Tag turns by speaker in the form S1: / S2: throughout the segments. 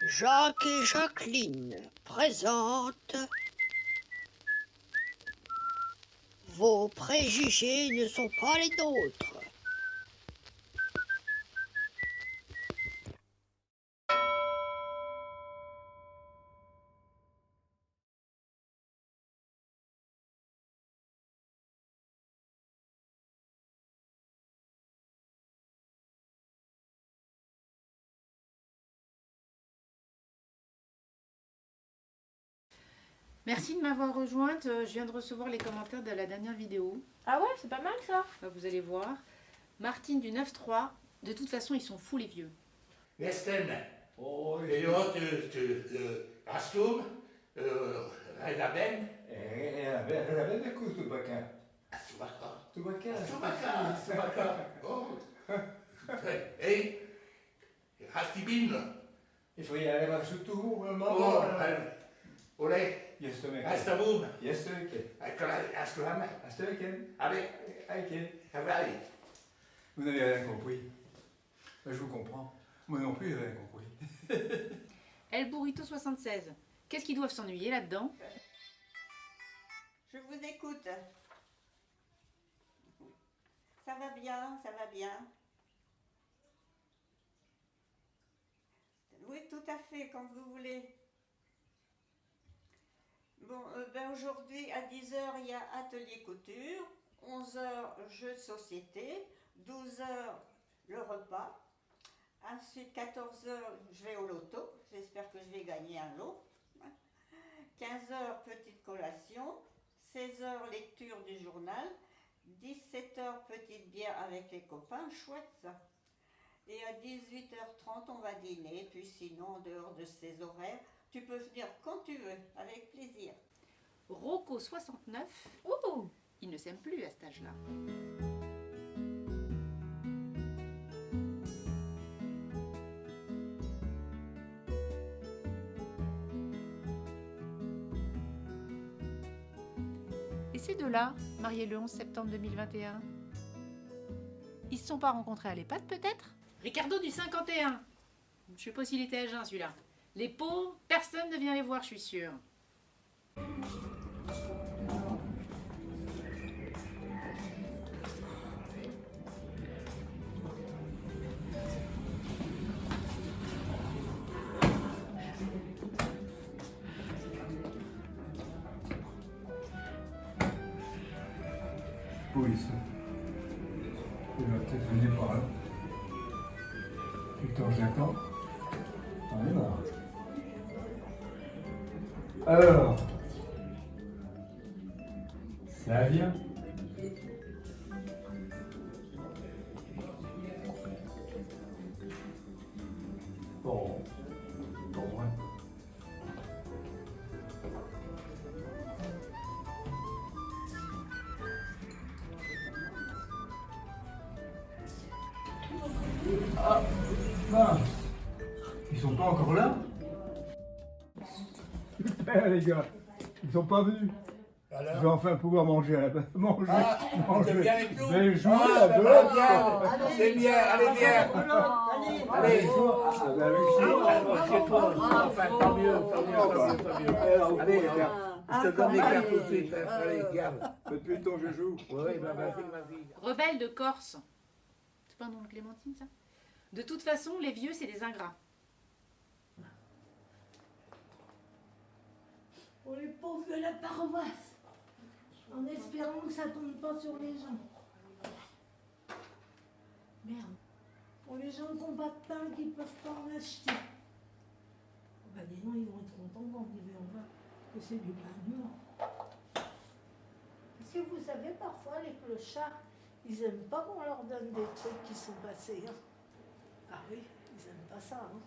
S1: Jacques et Jacqueline présentent Vos préjugés ne sont pas les nôtres.
S2: Merci de m'avoir rejointe. Je viens de recevoir les commentaires de la dernière vidéo.
S3: Ah ouais, c'est pas mal ça.
S2: Vous allez voir. Martine du 9-3. De toute façon, ils sont fous les vieux.
S4: Nästan. Rastum, Redaben.
S5: Redaben de kus Tubaka.
S4: Subaka. Oh. Hey, Hastibin.
S5: Il faut y aller voir surtout
S4: Oh,
S5: maman.
S4: Ole.
S5: Yesterday.
S4: Hastabum.
S5: Yesterday.
S4: Askuham.
S5: Yesterday.
S4: Allez, allez.
S5: Vous n'avez rien compris. Je vous comprends. Moi non plus, j'ai rien compris.
S2: El Burrito 76. Qu'est-ce qu'ils doivent s'ennuyer là-dedans?
S6: Je vous écoute. Ça va bien, ça va bien. Oui, tout à fait, quand vous voulez. Bon, aujourd'hui, à 10 h, il y a atelier couture. 11 h, jeux de société. 12 h, le repas. Ensuite, 14 h, je vais au loto. J'espère que je vais gagner un lot. 15 h, petite collation. 16 h, lecture du journal. 17 h, petite bière avec les copains. Chouette ça. Et à 18h30, on va dîner. Puis sinon, en dehors de ces horaires, tu peux venir quand tu veux, avec plaisir.
S2: Rocco 69.
S3: Ouh.
S2: Ils ne s'aiment plus à cet âge-là. Et ces deux-là, mariés le 11 septembre 2021, ils se sont pas rencontrés à l'EHPAD peut-être? Ricardo du 51. Je sais pas s'il était à jeun celui-là. Les pauvres, personne ne vient les voir, je suis sûre.
S5: Police. Il va peut-être venir par là. Victor, j'attends. On est là. Alors, ça vient. Bon, ouais. Ah, mince. Ils sont pas encore là? Super les gars, ils sont pas venus.
S4: Alors?
S5: Je vais enfin pouvoir manger à la base. Manger.
S4: T'es bien avec nous?
S5: Je vais jouer
S4: Ah,
S5: à
S4: ben,
S5: deux.
S4: bien. C'est bien, allez, viens. Allez. Chez toi. Enfin, tant mieux. Allez, je te donne les cartes tout de suite. Allez, garde.
S5: Depuis le temps que je joue.
S4: Oui, vas-y.
S2: Rebelle de Corse. C'est pas un nom de Clémentine, ça? De toute façon, les vieux, c'est des ingrats.
S7: Pour les pauvres de la paroisse, en espérant que ça tombe pas sur les gens. Merde. Pour les gens qui n'ont pas de pain, qui ne peuvent pas en acheter. Oh bah dis donc, ils vont être contents quand ils verront que c'est du pain dur. Parce que vous savez, parfois, les clochards, ils n'aiment pas qu'on leur donne des trucs qui sont passés. Hein. Ah oui, ils n'aiment pas ça. Hein.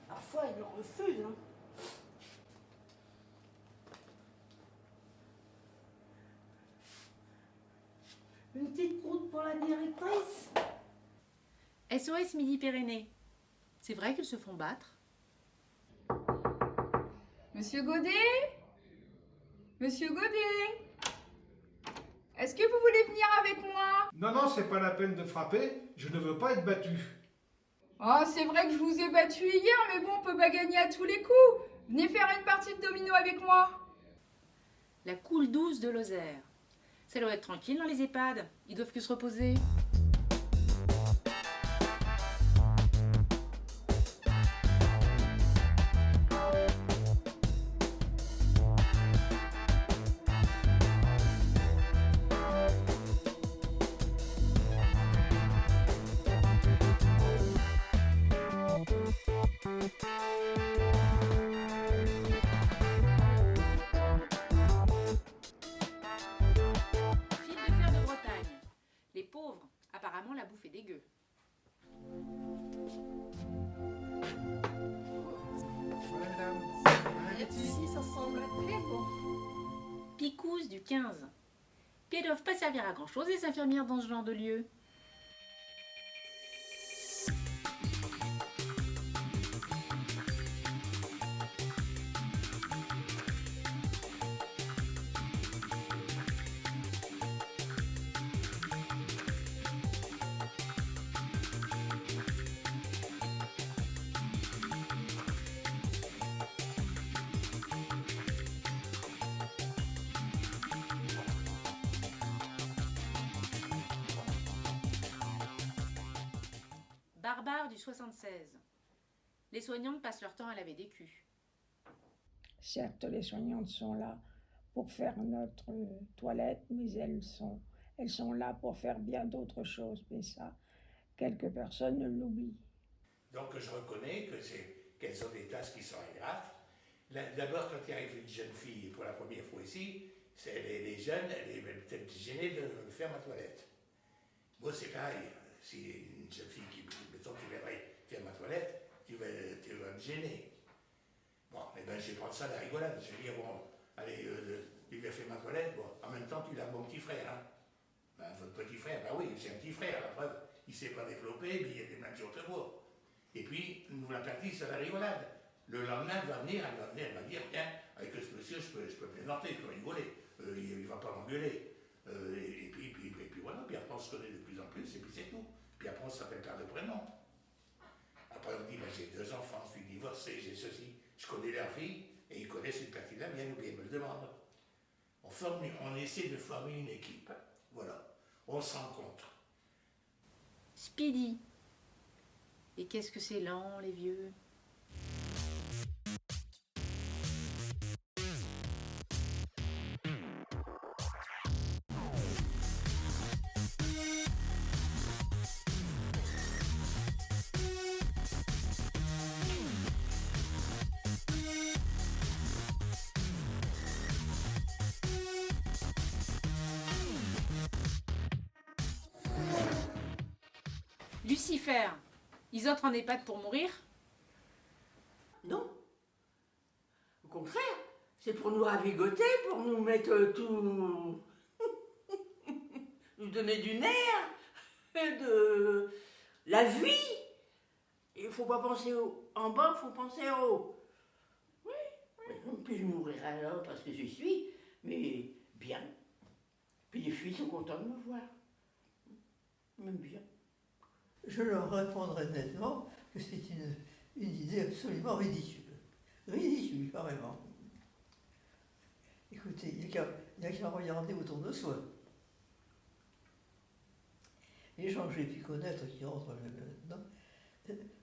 S7: Parfois, ils le refusent. Hein. Une petite croûte pour la directrice.
S2: SOS Midi-Pyrénées. C'est vrai qu'ils se font battre.
S3: Monsieur Godet? Monsieur Godet? Est-ce que vous voulez venir avec moi?
S8: Non, c'est pas la peine de frapper, je ne veux pas être battu.
S3: Oh Ah, c'est vrai que je vous ai battu hier, mais bon, on peut pas gagner à tous les coups. Venez faire une partie de domino avec moi.
S2: La coule douce de Lozère. Ça doit être tranquille dans les EHPAD. Ils doivent que se reposer. Fil de fer de Bretagne. Les pauvres, apparemment la bouffe est dégueu.
S5: Voilà, madame.
S7: Merci, ça semble très bon.
S2: Picouse du 15. Puis elles doivent pas servir à grand chose les infirmières dans ce genre de lieu. Barbare du 76. Les soignantes passent leur temps à laver des culs.
S8: Certes, les soignantes sont là pour faire notre toilette, mais elles sont là pour faire bien d'autres choses. Mais ça, quelques personnes l'oublient.
S4: Donc je reconnais qu'elles ont des tâches qui sont ingrates. D'abord, quand il arrive une jeune fille pour la première fois ici, les jeunes, elle est peut-être gênée de faire ma toilette. Moi, c'est pareil. Si une jeune fille qui, mettons, tu verrais faire ma toilette, tu vas me gêner. Bon, eh ben, je vais prendre ça à la rigolade. Je vais dire, bon, allez, tu vas faire ma toilette, bon, en même temps, tu laves mon petit frère, hein. Ben, votre petit frère, ben oui, c'est un petit frère, la preuve, il ne s'est pas développé, mais il y a des mêmes jours que moi. Et puis, nous la partie à la rigolade. Le lendemain, elle va venir, elle va dire, tiens, avec ce monsieur, je peux plaisanter, je peux rigoler, il ne va pas m'engueuler. Et puis voilà, puis après on se connaît de plus en plus, et puis c'est tout. Puis après on s'appelle par le prénom. Après on me dit, ben, j'ai 2 enfants, je suis divorcé, j'ai ceci. Je connais leur fille, et ils connaissent une partie de la mienne, ou bien ils me le demandent. On essaie de former une équipe, voilà. On se rencontre.
S2: Speedy. Et qu'est-ce que c'est lent, les vieux. Lucifer, ils entrent en EHPAD pour mourir?
S9: Non. Au contraire, c'est pour nous ravigoter, pour nous mettre tout... nous donner du nerf, de la vie. Il ne faut pas penser en bas, il faut penser en haut. Oui, puis je mourirai alors parce que je suis, mais bien. Puis les filles sont contentes de me voir. Même bien.
S10: Je leur répondrai nettement que c'est une idée absolument ridicule. Ridicule, carrément. Écoutez, il n'y a qu'à regarder autour de soi. Les gens que j'ai pu connaître qui rentrent là-dedans,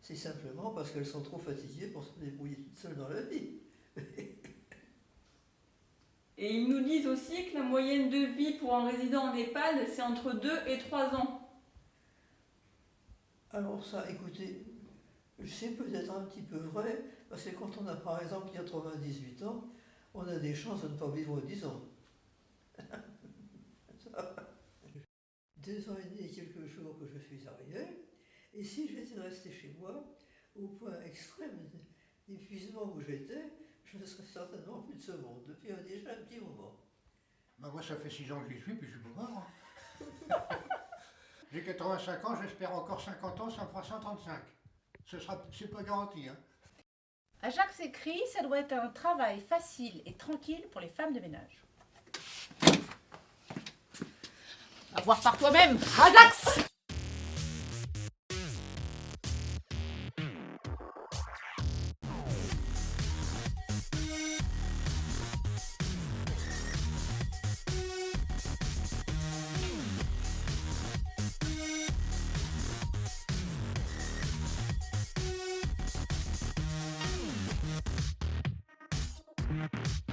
S10: c'est simplement parce qu'elles sont trop fatiguées pour se débrouiller toutes seules dans la vie.
S11: Et ils nous disent aussi que la moyenne de vie pour un résident en EHPAD, c'est entre 2 et 3 ans.
S10: Alors ça, écoutez, c'est peut-être un petit peu vrai, parce que quand on a par exemple 98 ans, on a des chances de ne pas vivre 10 ans. 2 ans et demi et quelques jours que je suis arrivé, et si j'étais resté chez moi, au point extrême d'épuisement où j'étais, je ne serais certainement plus de ce monde, depuis déjà un petit moment.
S12: Bah moi ça fait 6 ans que j'y suis, puis je suis pas mort. Hein. J'ai 85 ans, j'espère encore 50 ans, ça me fera 135. C'est pas garanti. Hein.
S2: Ajax écrit, ça doit être un travail facile et tranquille pour les femmes de ménage. À voir par toi-même, Ajax!
S13: Thank you.